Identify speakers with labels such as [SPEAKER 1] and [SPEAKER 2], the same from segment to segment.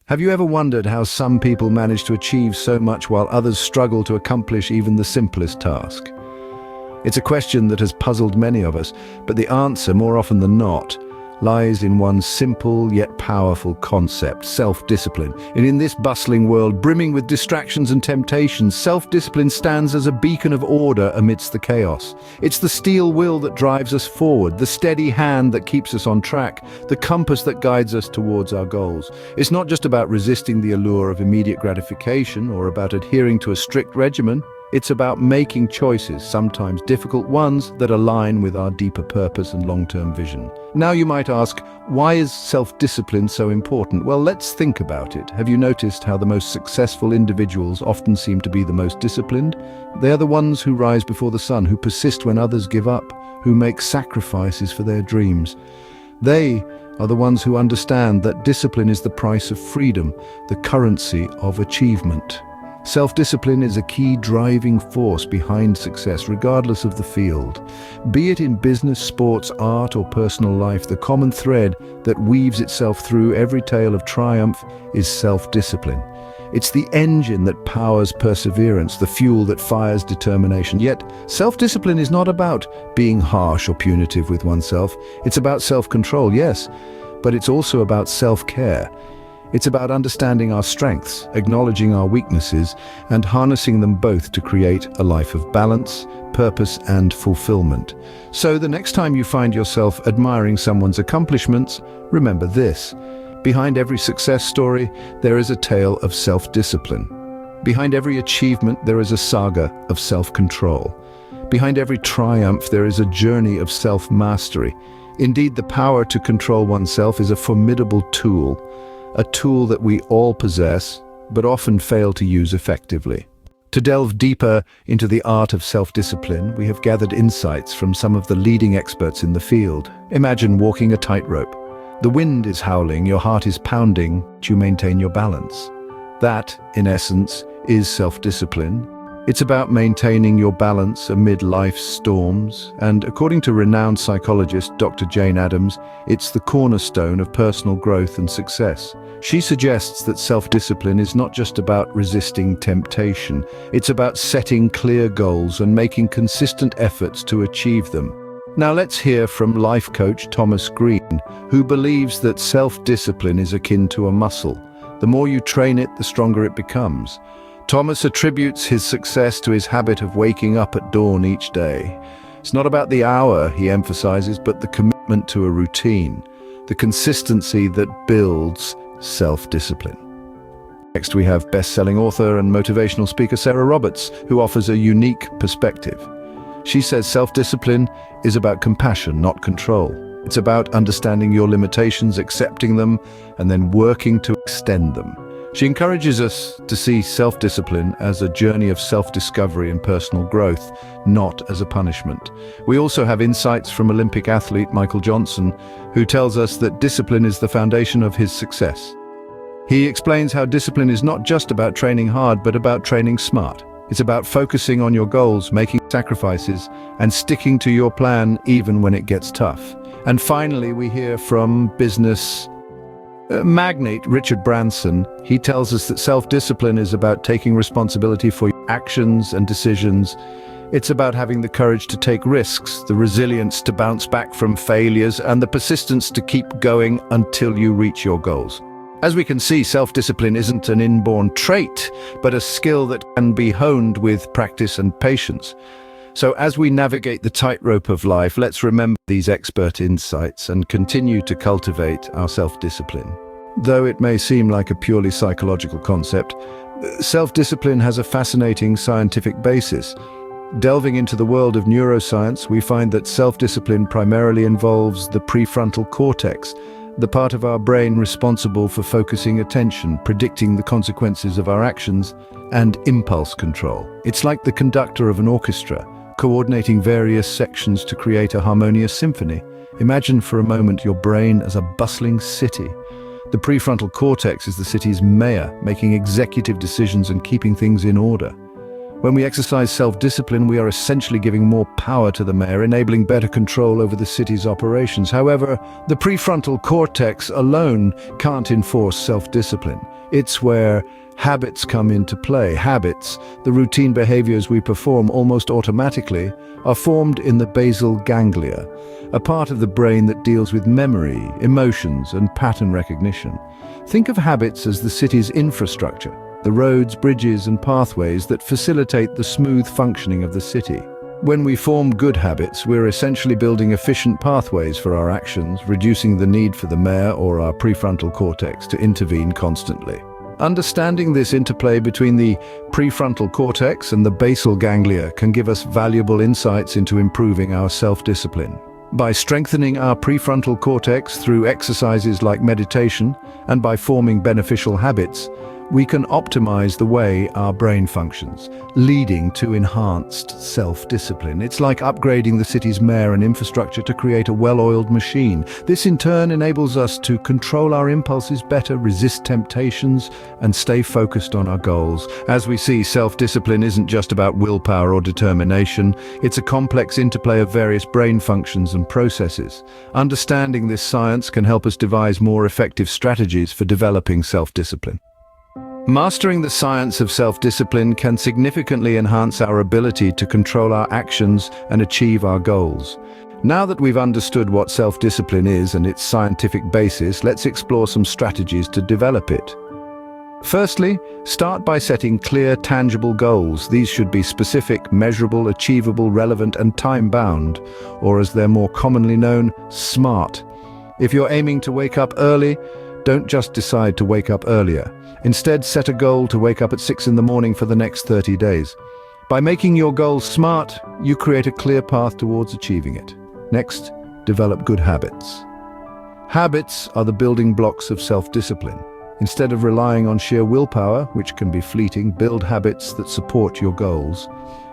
[SPEAKER 1] Have you ever wondered how some people manage to achieve so much while others struggle to accomplish even the simplest task? It's a question that has puzzled many of us, but the answer, more often than not, lies in one simple yet powerful concept: self-discipline. And in this bustling world, brimming with distractions and temptations, self-discipline stands as a beacon of order amidst the chaos. It's the steel will that drives us forward, the steady hand that keeps us on track, the compass that guides us towards our goals. It's not just about resisting the allure of immediate gratification or about adhering to a strict regimen. It's about making choices, sometimes difficult ones, that align with our deeper purpose and long-term vision. Now you might ask, why is self-discipline so important? Well, let's think about it. Have you noticed how the most successful individuals often seem to be the most disciplined? They are the ones who rise before the sun, who persist when others give up, who make sacrifices for their dreams. They are the ones who understand that discipline is the price of freedom, the currency of achievement. Self-discipline is a key driving force behind success, regardless of the field. Be it in business, sports, art, or personal life, the common thread that weaves itself through every tale of triumph is self-discipline. It's the engine that powers perseverance, the fuel that fires determination. Yet, self-discipline is not about being harsh or punitive with oneself. It's about self-control, yes, but it's also about self-care. It's about understanding our strengths, acknowledging our weaknesses, and harnessing them both to create a life of balance, purpose, and fulfillment. So the next time you find yourself admiring someone's accomplishments, remember this: behind every success story, there is a tale of self-discipline. Behind every achievement, there is a saga of self-control. Behind every triumph, there is a journey of self-mastery. Indeed, the power to control oneself is a formidable tool, a tool that we all possess, but often fail to use effectively. To delve deeper into the art of self-discipline, we have gathered insights from some of the leading experts in the field. Imagine walking a tightrope. The wind is howling, your heart is pounding, but you maintain your balance. That, in essence, is self-discipline. It's about maintaining your balance amid life's storms, and according to renowned psychologist Dr. Jane Addams, it's the cornerstone of personal growth and success. She suggests that self-discipline is not just about resisting temptation, it's about setting clear goals and making consistent efforts to achieve them. Now let's hear from life coach Thomas Green, who believes that self-discipline is akin to a muscle. The more you train it, the stronger it becomes. Thomas attributes his success to his habit of waking up at dawn each day. It's not about the hour, he emphasizes, but the commitment to a routine, the consistency that builds self-discipline. Next, we have best-selling author and motivational speaker Sarah Roberts, who offers a unique perspective. She says self-discipline is about compassion, not control. It's about understanding your limitations, accepting them, and then working to extend them. She encourages us to see self-discipline as a journey of self-discovery and personal growth, not as a punishment. We also have insights from Olympic athlete Michael Johnson, who tells us that discipline is the foundation of his success. He explains how discipline is not just about training hard, but about training smart. It's about focusing on your goals, making sacrifices, and sticking to your plan even when it gets tough. And finally, we hear from business magnate Richard Branson. He tells us that self-discipline is about taking responsibility for your actions and decisions. It's about having the courage to take risks, the resilience to bounce back from failures, and the persistence to keep going until you reach your goals. As we can see, self-discipline isn't an inborn trait, but a skill that can be honed with practice and patience. So as we navigate the tightrope of life, let's remember these expert insights and continue to cultivate our self-discipline. Though it may seem like a purely psychological concept, self-discipline has a fascinating scientific basis. Delving into the world of neuroscience, we find that self-discipline primarily involves the prefrontal cortex, the part of our brain responsible for focusing attention, predicting the consequences of our actions, and impulse control. It's like the conductor of an orchestra, coordinating various sections to create a harmonious symphony. Imagine for a moment your brain as a bustling city. The prefrontal cortex is the city's mayor, making executive decisions and keeping things in order. When we exercise self-discipline, we are essentially giving more power to the mayor, enabling better control over the city's operations. However, the prefrontal cortex alone can't enforce self-discipline. It's where habits come into play. Habits, the routine behaviors we perform almost automatically, are formed in the basal ganglia, a part of the brain that deals with memory, emotions, and pattern recognition. Think of habits as the city's infrastructure, the roads, bridges, and pathways that facilitate the smooth functioning of the city. When we form good habits, we're essentially building efficient pathways for our actions, reducing the need for the mayor or our prefrontal cortex to intervene constantly. Understanding this interplay between the prefrontal cortex and the basal ganglia can give us valuable insights into improving our self-discipline. By strengthening our prefrontal cortex through exercises like meditation and by forming beneficial habits, we can optimize the way our brain functions, leading to enhanced self-discipline. It's like upgrading the city's mayor and infrastructure to create a well-oiled machine. This in turn enables us to control our impulses better, resist temptations, and stay focused on our goals. As we see, self-discipline isn't just about willpower or determination. It's a complex interplay of various brain functions and processes. Understanding this science can help us devise more effective strategies for developing self-discipline. Mastering the science of self-discipline can significantly enhance our ability to control our actions and achieve our goals. Now that we've understood what self-discipline is and its scientific basis, let's explore some strategies to develop it. Firstly, start by setting clear, tangible goals. These should be specific, measurable, achievable, relevant, and time-bound, or as they're more commonly known, SMART. If you're aiming to wake up early, don't just decide to wake up earlier. Instead, set a goal to wake up at 6 in the morning for the next 30 days. By making your goals SMART, you create a clear path towards achieving it. Next, develop good habits. Habits are the building blocks of self-discipline. Instead of relying on sheer willpower, which can be fleeting, build habits that support your goals.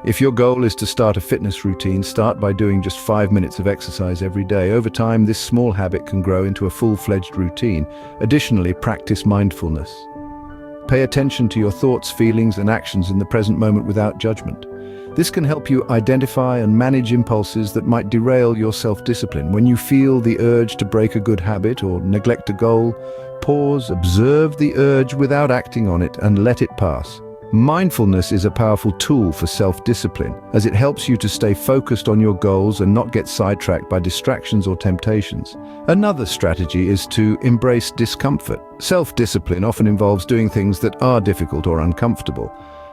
[SPEAKER 1] If your goal is to start a fitness routine, start by doing just 5 minutes of exercise every day. Over time, this small habit can grow into a full-fledged routine. Additionally, practice mindfulness. Pay attention to your thoughts, feelings, and actions in the present moment without judgment. This can help you identify and manage impulses that might derail your self-discipline. When you feel the urge to break a good habit or neglect a goal, pause, observe the urge without acting on it, and let it pass. Mindfulness is a powerful tool for self-discipline, as it helps you to stay focused on your goals and not get sidetracked by distractions or temptations. Another strategy is to embrace discomfort. Self-discipline often involves doing things that are difficult or uncomfortable.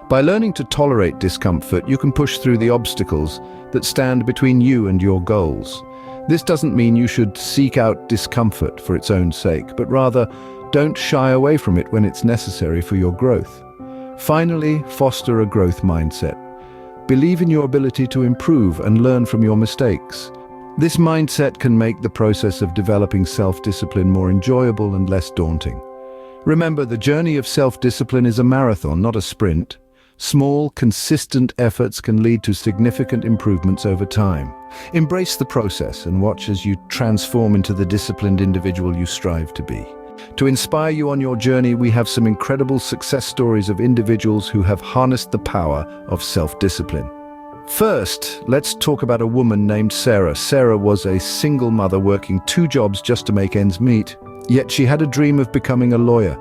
[SPEAKER 1] By learning to tolerate discomfort, you can push through the obstacles that stand between you and your goals. This doesn't mean you should seek out discomfort for its own sake, but rather, don't shy away from it when it's necessary for your growth. Finally, foster a growth mindset. Believe in your ability to improve and learn from your mistakes. This mindset can make the process of developing self-discipline more enjoyable and less daunting. Remember, the journey of self-discipline is a marathon, not a sprint. Small, consistent efforts can lead to significant improvements over time. Embrace the process and watch as you transform into the disciplined individual you strive to be. To inspire you on your journey, we have some incredible success stories of individuals who have harnessed the power of self-discipline. First, let's talk about a woman named Sarah. Sarah was a single mother working 2 jobs just to make ends meet, yet she had a dream of becoming a lawyer.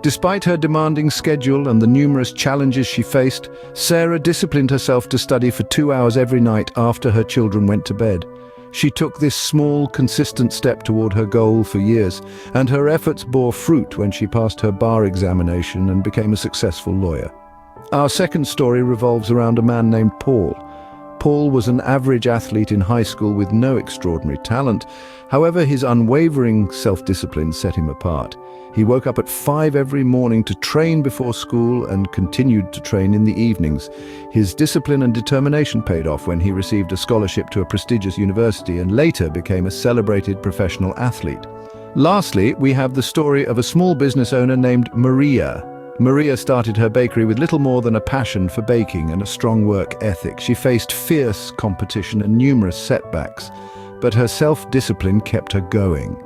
[SPEAKER 1] Despite her demanding schedule and the numerous challenges she faced, Sarah disciplined herself to study for 2 hours every night after her children went to bed. She took this small, consistent step toward her goal for years, and her efforts bore fruit when she passed her bar examination and became a successful lawyer. Our second story revolves around a man named Paul. Paul was an average athlete in high school with no extraordinary talent. However, his unwavering self-discipline set him apart. He woke up at 5 every morning to train before school and continued to train in the evenings. His discipline and determination paid off when he received a scholarship to a prestigious university and later became a celebrated professional athlete. Lastly, we have the story of a small business owner named Maria. Maria started her bakery with little more than a passion for baking and a strong work ethic. She faced fierce competition and numerous setbacks, but her self-discipline kept her going.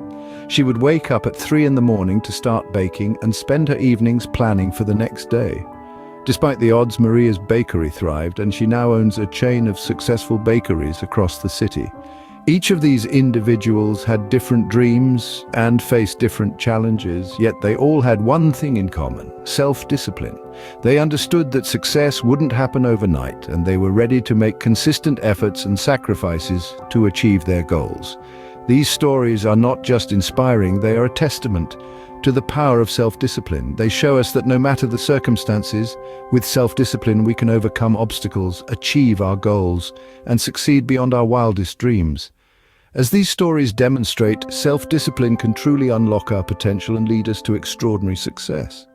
[SPEAKER 1] She would wake up at 3 in the morning to start baking and spend her evenings planning for the next day. Despite the odds, Maria's bakery thrived, and she now owns a chain of successful bakeries across the city. Each of these individuals had different dreams and faced different challenges, yet they all had one thing in common: self-discipline. They understood that success wouldn't happen overnight, and they were ready to make consistent efforts and sacrifices to achieve their goals. These stories are not just inspiring, they are a testament to the power of self-discipline. They show us that no matter the circumstances, with self-discipline we can overcome obstacles, achieve our goals, and succeed beyond our wildest dreams. As these stories demonstrate, self-discipline can truly unlock our potential and lead us to extraordinary success.